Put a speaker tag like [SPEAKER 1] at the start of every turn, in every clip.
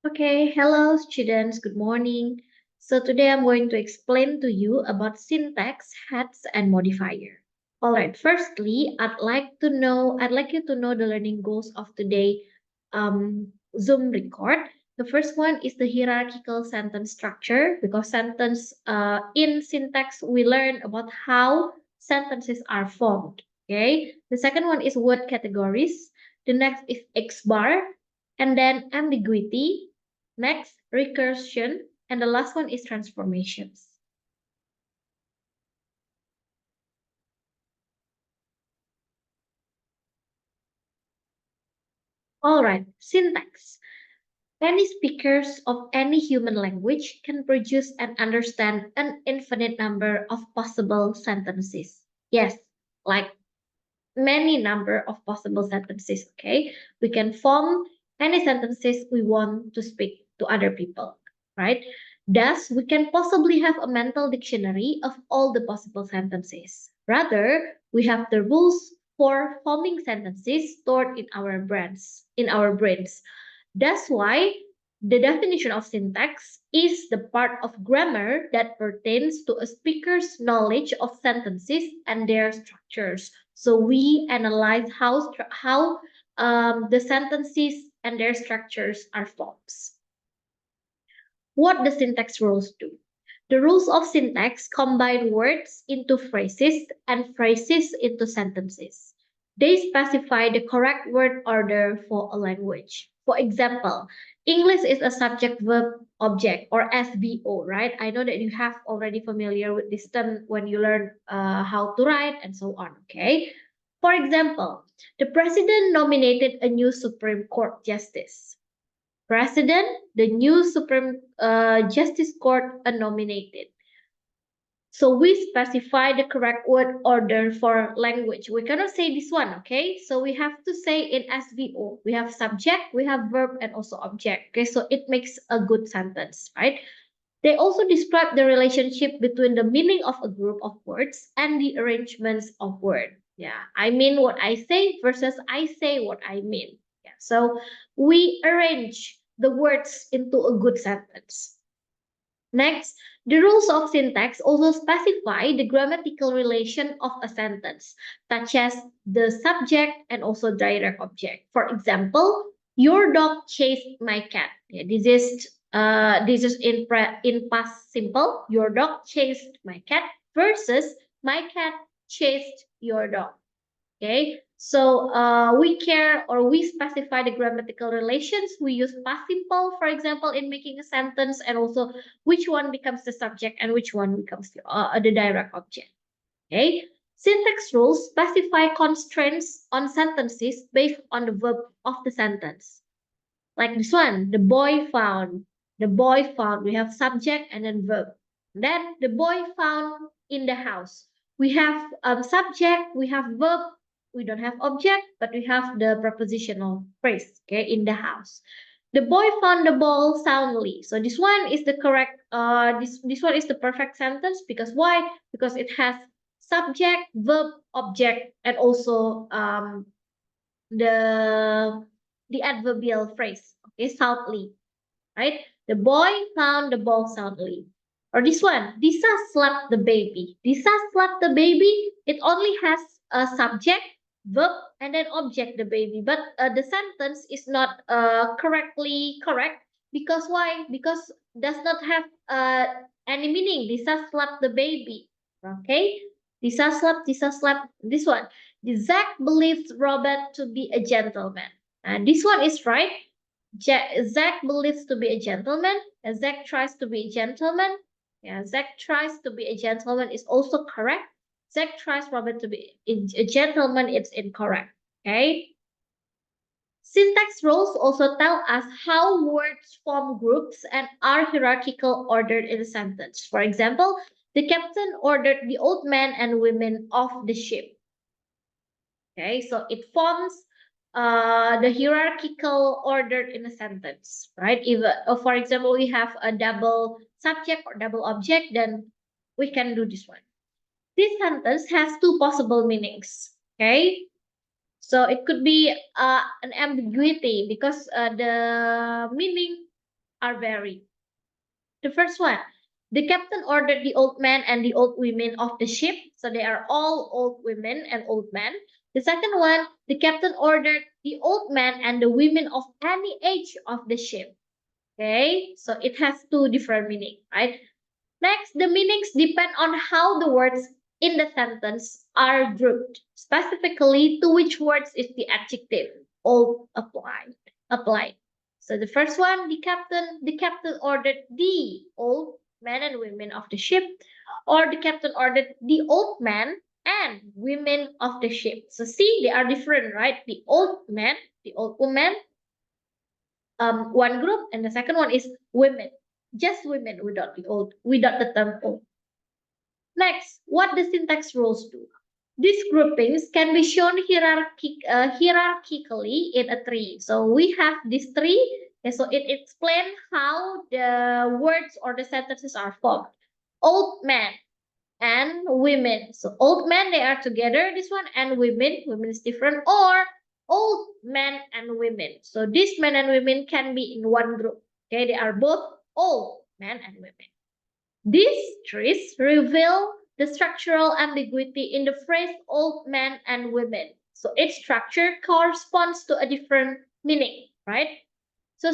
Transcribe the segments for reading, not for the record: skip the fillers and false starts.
[SPEAKER 1] Okay, hello students, good morning. So today I'm going to explain to you about syntax, heads, and modifier. Alright, firstly, I'd like you to know the learning goals of today Zoom record. The first one is the hierarchical sentence structure because sentence in syntax we learn about how sentences are formed. Okay, the second one is word categories. The next is X bar, and then ambiguity. Next, recursion, and the last one is transformations. All right, syntax. Any speakers of any human language can produce and understand an infinite number of possible sentences. Yes, like many number of possible sentences, okay? We can form any sentences we want to speak to other people, right? Thus, we can possibly have a mental dictionary of all the possible sentences. Rather, we have the rules for forming sentences stored in our brains. That's why the definition of syntax is the part of grammar that pertains to a speaker's knowledge of sentences and their structures. So we analyze how the sentences and their structures are formed. What the syntax rules do? The rules of syntax combine words into phrases and phrases into sentences. They specify the correct word order for a language. For example, English is a subject verb object or SVO, right? I know that you have already familiar with this term when you learn how to write and so on, okay? For example, the president nominated a new Supreme Court justice. President, the new Supreme Justice Court nominated. So we specify the correct word order for language. We cannot say this one, okay? So we have to say in SVO. We have subject, we have verb, and also object. Okay, so it makes a good sentence, right? They also describe the relationship between the meaning of a group of words and the arrangements of words. Yeah, I mean what I say versus I say what I mean. Yeah, so we arrange the words into a good sentence. Next, the rules of syntax also specify the grammatical relation of a sentence, such as the subject and also direct object. For example, your dog chased my cat. Yeah, this is in past simple. Your dog chased my cat versus my cat chased your dog. Okay, so we care or we specify the grammatical relations. We use past simple, for example, in making a sentence, and also which one becomes the subject and which one becomes the direct object. Okay, syntax rules specify constraints on sentences based on the verb of the sentence. Like this one, the boy found. The boy found. We have subject and then verb. Then the boy found in the house. We have subject, we have verb, we don't have object, but we have the prepositional phrase, okay, in the house. The boy found the ball soundly. So this one is the correct, this one is the perfect sentence because why? Because it has subject, verb, object, and also the the adverbial phrase, okay, soundly, right? The boy found the ball soundly. Or this one, Disa slapped the baby. Disa slapped the baby. It only has a subject, verb, and then object, the baby. But the sentence is not correctly correct because why? Because does not have any meaning. Disa slapped the baby. Okay? Disa slapped this one. Zach believes Robert to be a gentleman. And this one is right. Zach believes to be a gentleman. And Zach tries to be a gentleman. Yeah, Zach tries to be a gentleman is also correct. Zach tries Robert to be a gentleman. It's incorrect. Okay. Syntax rules also tell us how words form groups and are hierarchical ordered in a sentence. For example, the captain ordered the old men and women off the ship. Okay, so it forms the hierarchical order in a sentence, right? If, for example, we have a double subject or double object, then we can do this one. This sentence has two possible meanings, okay? So it could be an ambiguity because the meaning are varied. The first one, the captain ordered the old men and the old women of the ship. So they are all old women and old men. The second one, the captain ordered the old men and the women of any age of the ship. Okay, so it has two different meanings, right? Next, the meanings depend on how the words in the sentence are grouped. Specifically, to which words is the adjective old applied. So the first one, the captain ordered the old men and women of the ship, or the captain ordered the old men and women of the ship. So see, they are different, right? The old men, the old woman, one group, and the second one is women, just women without the term old. Next, what the syntax rules do. These groupings can be shown hierarchically in a tree. So we have this tree, and so it explains how the words or the sentences are formed. Old men and women. So old men, they are together, this one, and women is different, or old men and women. So these men and women can be in one group. Okay, they are both old men and women. These trees reveal the structural ambiguity in the phrase old men and women. So each structure corresponds to a different meaning, right? So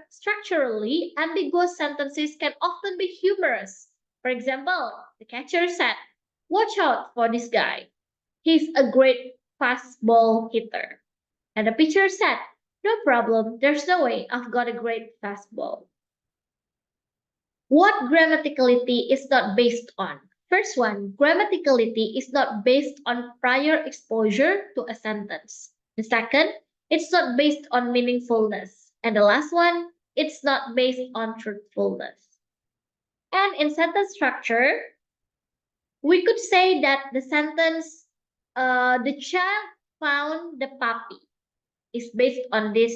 [SPEAKER 1] structurally ambiguous sentences can often be humorous. For example, the catcher said, "Watch out for this guy. He's a great fastball hitter." And the pitcher said, "No problem. There's no way I've got a great fastball." What grammaticality is not based on? First one, grammaticality is not based on prior exposure to a sentence. The second, it's not based on meaningfulness. And the last one, it's not based on truthfulness. And in sentence structure, we could say that the sentence, the child found the puppy, is based on the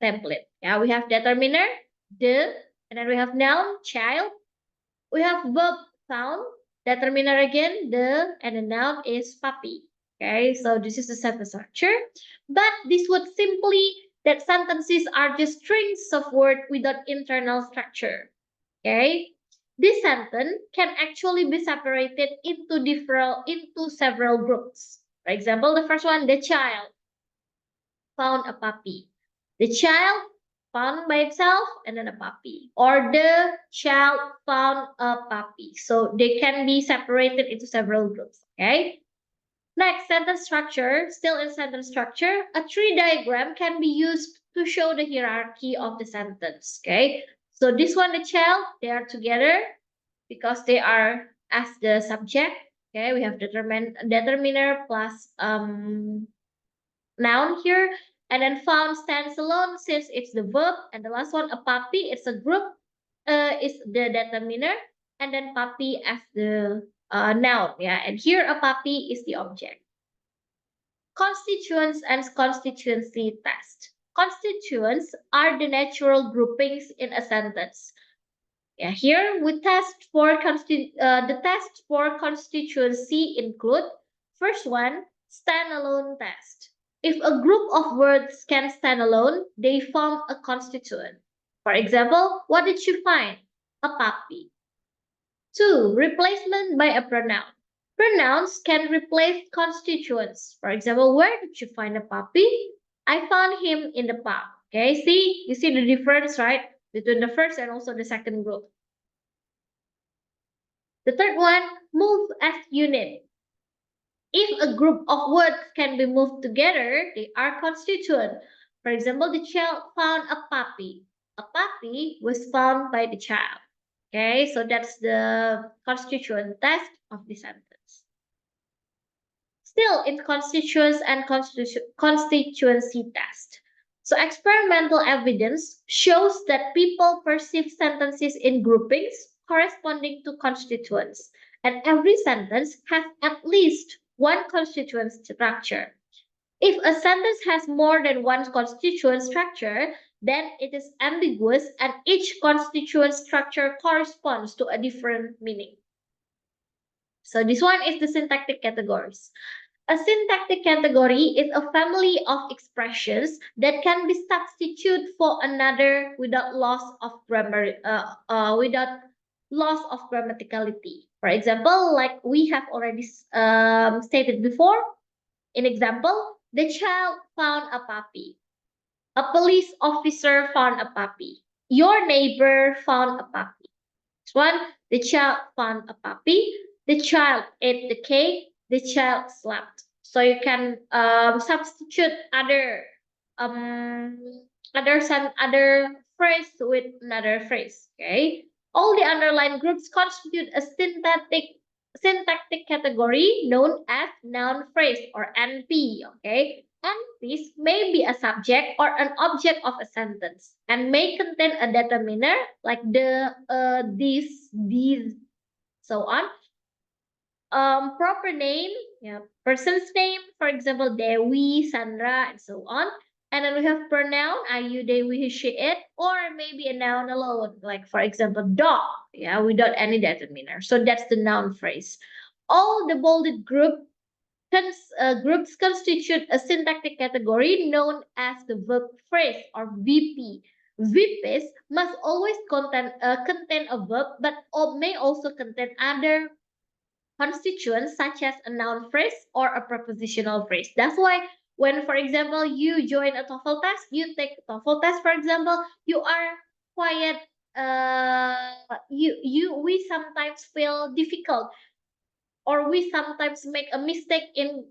[SPEAKER 1] template. Yeah, we have determiner, the, and then we have noun, child. We have verb found, determiner again, the, and the noun is puppy. Okay, so this is the sentence structure. But this would simply that sentences are just strings of word without internal structure. Okay, this sentence can actually be separated into several groups. For example, the first one, the child found a puppy. The child found by itself and then a puppy. Or the child found a puppy. So they can be separated into several groups. Okay. Next, sentence structure. Still in sentence structure, a tree diagram can be used to show the hierarchy of the sentence. Okay. So this one, the child, they are together because they are as the subject. Okay, we have determiner plus noun here, and then found stands alone since it's the verb, and the last one, a puppy, it's a group, is the determiner, and then puppy as the noun. Yeah, and here a puppy is the object. Constituents and constituency test. Constituents are the natural groupings in a sentence. Yeah, here we test for the test for constituency include first one, standalone test. If a group of words can stand alone, they form a constituent. For example, what did you find? A puppy. Two, replacement by a pronoun. Pronouns can replace constituents. For example, where did you find a puppy? I found him in the park. Okay, see, you see the difference, right? Between the first and also the second group. The third one, move as unit. If a group of words can be moved together, they are constituent. For example, the child found a puppy. A puppy was found by the child. Okay, so that's the constituent test of the sentence. Still in constituents and constituency test. So experimental evidence shows that people perceive sentences in groupings corresponding to constituents, and every sentence has at least one constituent structure. If a sentence has more than one constituent structure, then it is ambiguous and each constituent structure corresponds to a different meaning. So this one is the syntactic categories. A syntactic category is a family of expressions that can be substituted for another without loss of grammaticality. For example, like we have already stated before, in example, the child found a puppy. A police officer found a puppy. Your neighbor found a puppy. This one, the child found a puppy. The child ate the cake. The child slept. So you can substitute um other phrase with another phrase. Okay. All the underlined groups constitute a syntactic category known as noun phrase or NP. Okay. NPs may be a subject or an object of a sentence and may contain a determiner like the, this, these, so on. Proper name, yeah, person's name, for example, Dewi, Sandra, and so on. And then we have pronoun, I, you, they, we, he, she, it, or maybe a noun alone, like for example, dog, yeah, without any determiner. So that's the noun phrase. All the bolded groups constitute a syntactic category known as the verb phrase or VP. VPs must always contain a verb, but may also contain other constituents such as a noun phrase or a prepositional phrase. That's why when, for example, you join a TOEFL test, you take a TOEFL test, for example, you are quiet. We sometimes feel difficult, or we sometimes make a mistake in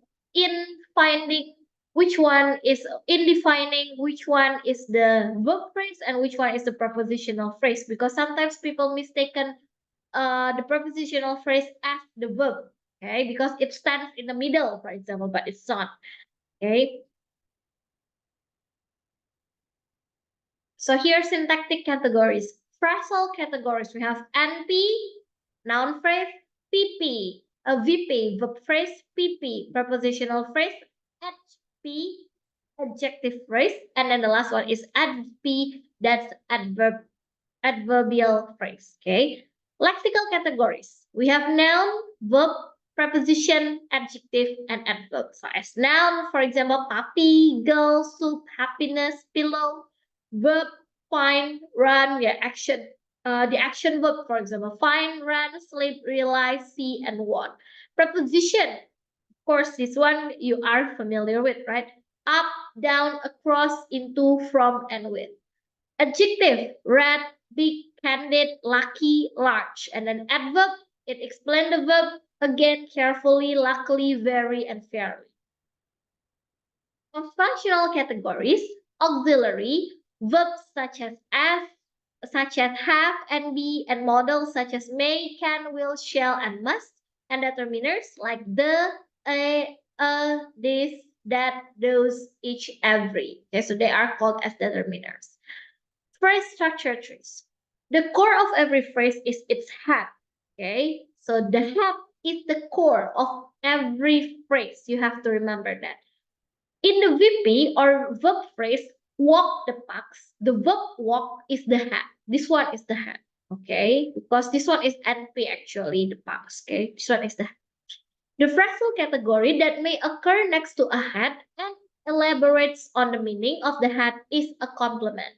[SPEAKER 1] finding which one is in defining which one is the verb phrase and which one is the prepositional phrase, because sometimes people mistaken the prepositional phrase as the verb, okay, because it stands in the middle, for example, but it's not. Okay, so here syntactic categories. Phrasal categories, we have NP, noun phrase, PP, a VP, verb phrase, PP, prepositional phrase, HP, adjective phrase, and then the last one is adp, that's adverbial phrase. Okay, lexical categories, we have noun, verb, preposition, adjective, and adverb. So as noun, for example, puppy, girl, soup, happiness, pillow. Verb, find, run, yeah, action. The action verb, for example, find, run, sleep, realize, see, and want. Preposition, of course, this one you are familiar with, right? Up, down, across, into, from, and with. Adjective, red, big, candid, lucky, large. And then adverb, it explains the verb again carefully, luckily, very, and fairly. Of functional categories, auxiliary, verbs such as have and be, and modals such as may, can, will, shall, and must, and determiners like the, this, that, those, each, every. Okay, so they are called as determiners. Phrase structure trees. The core of every phrase is its head. Okay, so the head is the core of every phrase. You have to remember that. In the VP or verb phrase, walk the pucks, the verb walk is the head. This one is the head, okay? Because this one is NP actually, the pucks, okay? This one is the head. The phrasal category that may occur next to a head and elaborates on the meaning of the head is a complement.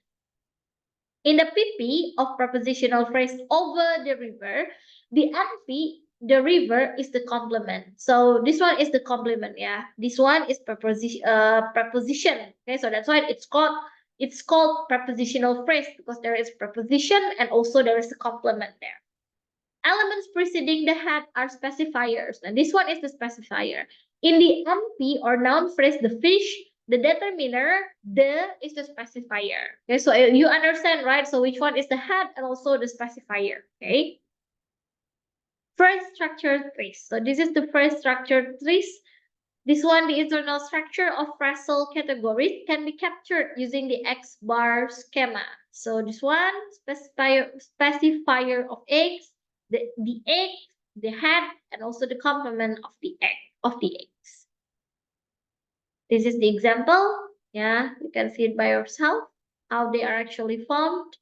[SPEAKER 1] In the PP of prepositional phrase over the river, the NP, the river, is the complement. So this one is the complement, yeah. This one is preposition. Okay, so that's why it's called prepositional phrase, because there is preposition and also there is a complement there. Elements preceding the head are specifiers, and this one is the specifier. In the NP or noun phrase, the fish, the determiner, the is the specifier. Okay, so you understand, right? So which one is the head and also the specifier, okay? Phrase structure trees. So this is the phrase structure trees. This one, the internal structure of phrasal categories can be captured using the X bar schema. So this one, specifier of X, the egg, the head, and also the complement of the eggs. This is the example. Yeah, you can see it by yourself how they are actually formed.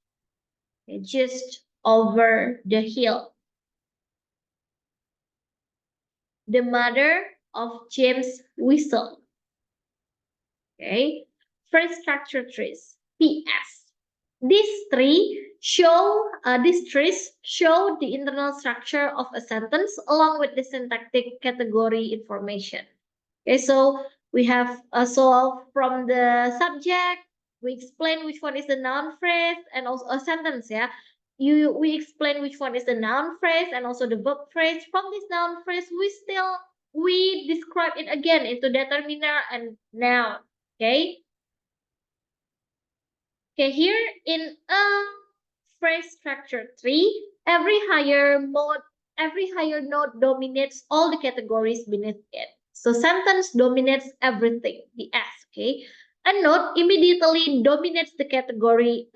[SPEAKER 1] Okay, just over the hill. The mother of James Whistle. Okay, phrase structure trees. P.S. These trees show the internal structure of a sentence along with the syntactic category information. Okay, so we have so from the subject, we explain which one is the noun phrase and also a sentence. Yeah, we explain which one is the noun phrase and also the verb phrase. From this noun phrase, we describe it again into determiner and noun. Okay. Okay, here in a phrase structure tree, every higher node dominates all the categories beneath it. So sentence dominates everything, the S, okay? A node immediately dominates the categories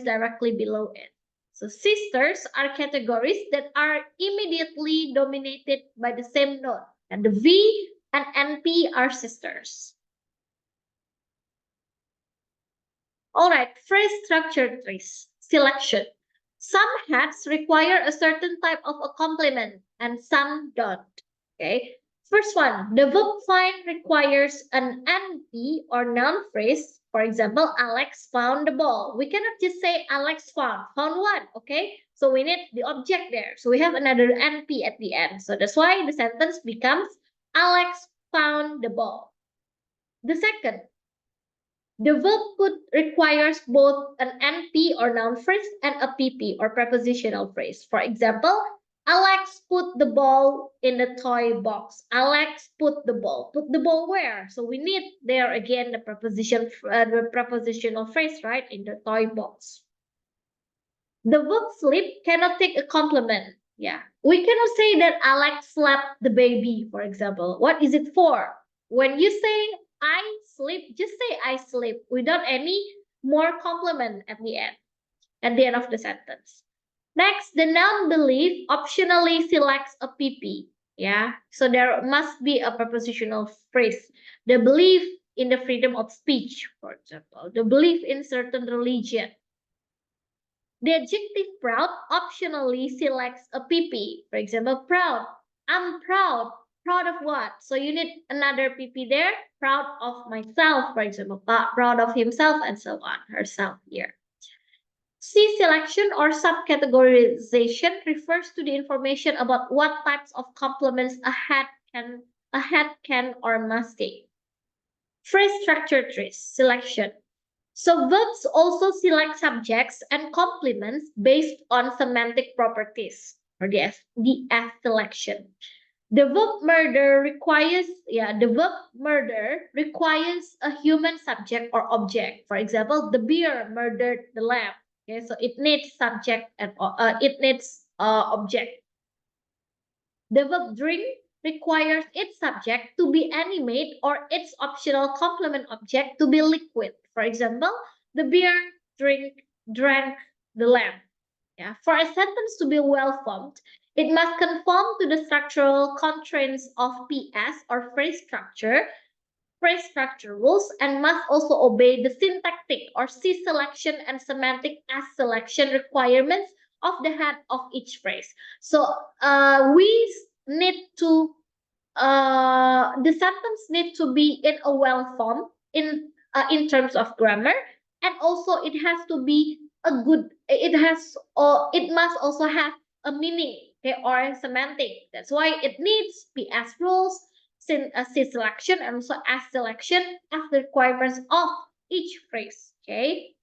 [SPEAKER 1] directly below it. So sisters are categories that are immediately dominated by the same node. And the V and NP are sisters. All right, phrase structure trees. Selection. Some hats require a certain type of a complement and some don't. Okay. First one, the verb find requires an NP or noun phrase. For example, Alex found the ball. We cannot just say Alex found one. Okay. So we need the object there. So we have another NP at the end. So that's why the sentence becomes Alex found the ball. The second, the verb put requires both an NP or noun phrase and a PP or prepositional phrase. For example, Alex put the ball in the toy box. Alex put the ball. Put the ball where? So we need there again the prepositional phrase, right, in the toy box. The verb sleep cannot take a complement. Yeah, we cannot say that Alex slapped the baby, for example. What is it for? When you say I sleep, just say I sleep without any more complement at the end of the sentence. Next, the noun belief optionally selects a PP. Yeah, so there must be a prepositional phrase. The belief in the freedom of speech, for example, the belief in certain religion. The adjective proud optionally selects a PP. For example, proud. I'm proud. Proud of what? So you need another PP there. Proud of myself, for example. Proud of himself and so on. Herself here. C selection or subcategorization refers to the information about what types of complements a head can or must take. Phrase structure trees. Selection. So verbs also select subjects and complements based on semantic properties or the S selection. The verb murder requires a human subject or object. For example, the bear murdered the lamb. Okay, so it needs subject and object. The verb drink requires its subject to be animate or its optional complement object to be liquid. For example, the bear drank the lamb. Yeah. For a sentence to be well formed, it must conform to the structural constraints of PS or phrase structure rules, and must also obey the syntactic or C selection and semantic S selection requirements of the head of each phrase. So we need to the sentence need to be in a well form in terms of grammar, and also it has to be a good. It must also have a meaning, okay, or semantic. That's why it needs PS rules, C selection, and also S selection as the requirements of each phrase. Okay.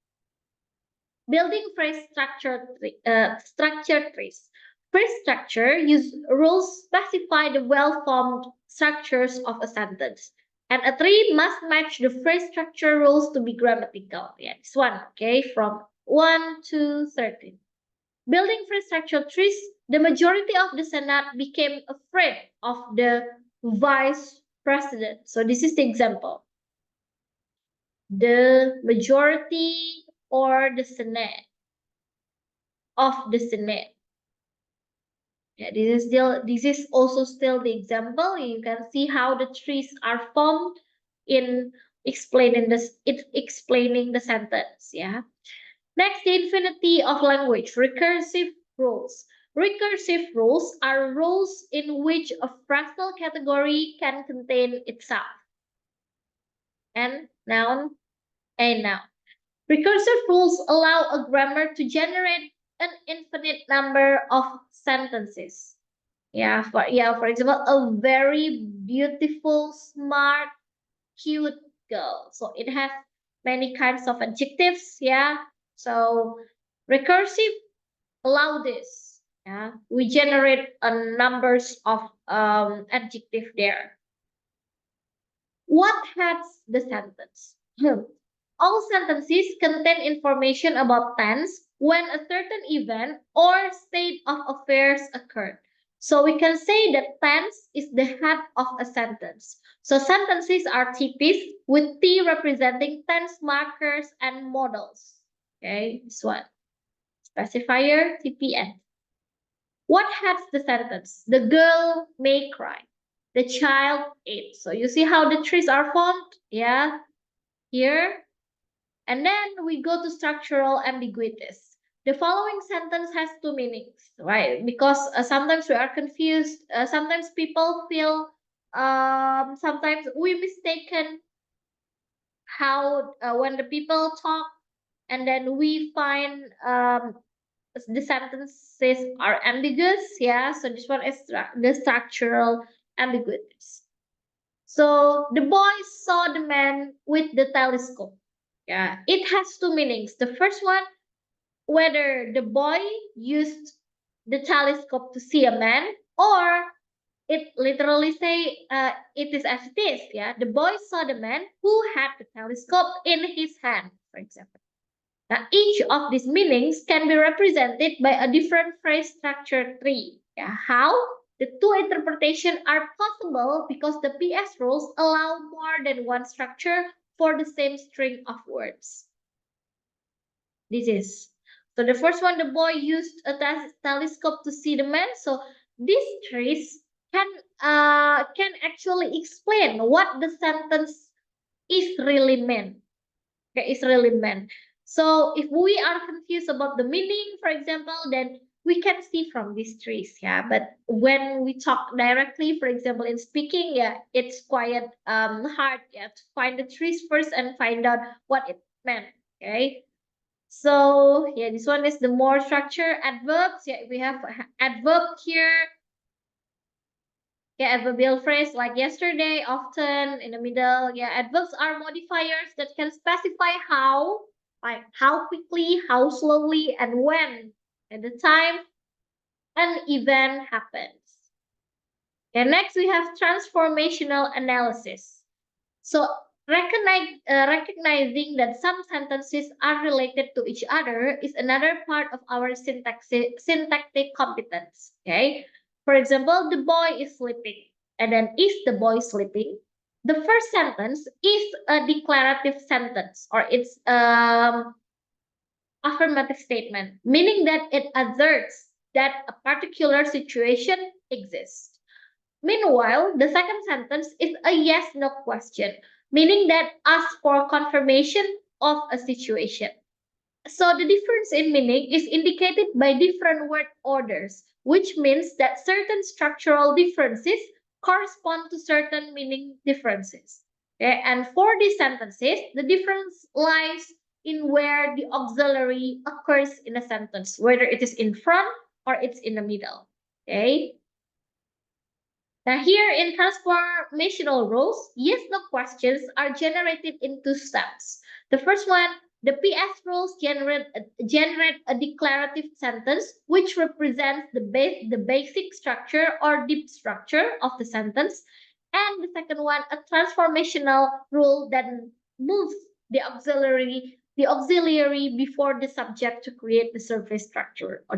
[SPEAKER 1] Building phrase structure trees. Phrase structure rules specify the well-formed structures of a sentence. And a tree must match the phrase structure rules to be grammatical. Yeah, this one, okay, from 1 to 13. Building phrase structure trees, the majority of the Senate became afraid of the vice president. So this is the example. The majority or the Senate of the Senate. Yeah, this is also still the example. You can see how the trees are formed in explaining the sentence. Yeah. Next, the infinity of language, recursive rules. Recursive rules are rules in which a phrasal category can contain itself. And noun, a noun. Recursive rules allow a grammar to generate an infinite number of sentences. For example, a very beautiful, smart, cute girl. So it has many kinds of adjectives. So recursive allow this. We generate a numbers of adjective there. What heads the sentence? All sentences contain information about tense when a certain event or state of affairs occurred. So we can say that tense is the head of a sentence. So sentences are TPs with T representing tense markers and models. Okay, this one. Specifier TPN. What heads the sentence? The girl may cry. The child ate. So you see how the trees are formed? Here. And then we go to structural ambiguities. The following sentence has two meanings, right? Because sometimes we are confused. Sometimes people feel, sometimes we mistaken how when the people talk, and then we find the sentences are ambiguous. So this one is the structural ambiguities. So the boy saw the man with the telescope. It has two meanings. The first one, whether the boy used the telescope to see a man, or it literally say it is as it is. The boy saw the man who had the telescope in his hand, for example. Now, each of these meanings can be represented by a different phrase structure tree. How? The two interpretations are possible because the PS rules allow more than one structure for the same string of words. This is. So the first one, the boy used a telescope to see the man. So these trees can actually explain what the sentence is really meant. Is really meant. So if we are confused about the meaning, for example, then we can see from these trees. But when we talk directly, for example, in speaking, it's quite hard to find the trees first and find out what it meant. Okay. So this one is the more structure. Adverbs. We have adverb here. Adverbial phrase like yesterday, often, in the middle. Adverbs are modifiers that can specify how, like how quickly, how slowly, and when at the time an event happens. Next we have transformational analysis. So recognizing that some sentences are related to each other is another part of our syntactic competence. Okay. For example, the boy is sleeping. And then, is the boy sleeping? The first sentence is a declarative sentence, or it's affirmative statement, meaning that it asserts that a particular situation exists. Meanwhile, the second sentence is a yes-no question, meaning that asks for confirmation of a situation. So the difference in meaning is indicated by different word orders, which means that certain structural differences correspond to certain meaning differences. And for these sentences, the difference lies in where the auxiliary occurs in a sentence, whether it is in front or it's in the middle. Okay. Now here in transformational rules, yes-no questions are generated in two steps. The first one, the PS rules generate a declarative sentence which represents the basic structure or deep structure of the sentence. And the second one, a transformational rule that moves the auxiliary before the subject to create the surface structure or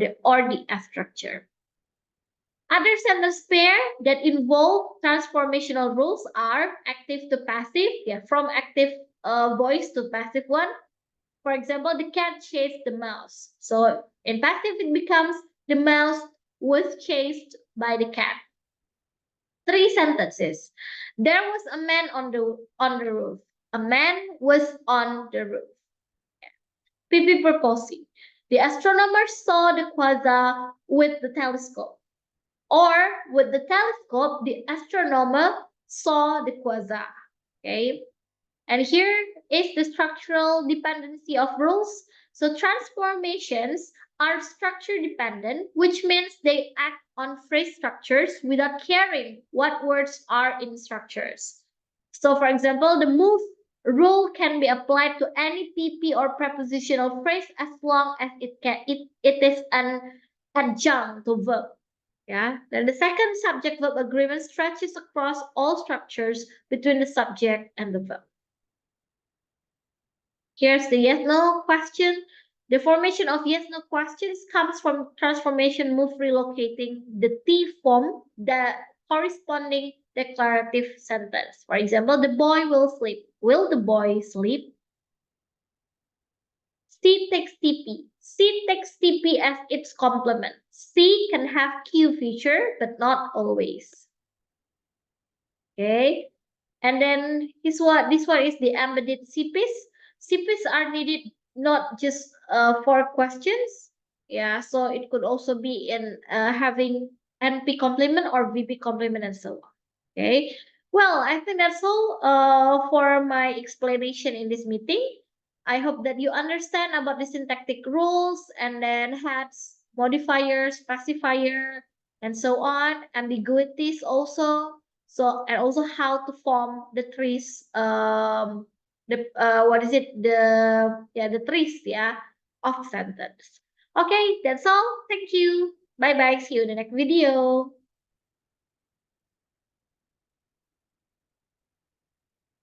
[SPEAKER 1] the F structure. Other sentence pair that involve transformational rules are active to passive, from active voice to passive one. For example, the cat chased the mouse. So in passive, it becomes the mouse was chased by the cat. 3 sentences. There was a man on the roof. A man was on the roof. PP purposing. The astronomer saw the quasar with the telescope. Or with the telescope, the astronomer saw the quasar. Okay. And here is the structural dependency of rules. So transformations are structure dependent, which means they act on phrase structures without caring what words are in structures. So for example, the move rule can be applied to any PP or prepositional phrase as long as it is an adjunct to verb. Yeah. Then the second subject verb agreement stretches across all structures between the subject and the verb. Here's the yes-no question. The formation of yes-no questions comes from transformation move relocating the T form, the corresponding declarative sentence. For example, the boy will sleep. Will the boy sleep? C takes TP. C takes TP as its complement. C can have Q feature, but not always. Okay. And then this one is the embedded CPs. CPs are needed not just for questions. Yeah, so it could also be in having NP complement or VP complement and so on. Okay. Well, I think that's all for my explanation in this meeting. I hope that you understand about the syntactic rules and then hats, modifiers, pacifier, and so on, ambiguities also. So and also how to form the trees, the what is it? The trees, yeah, of sentence. Okay, that's all. Thank you. Bye bye. See you in the next video.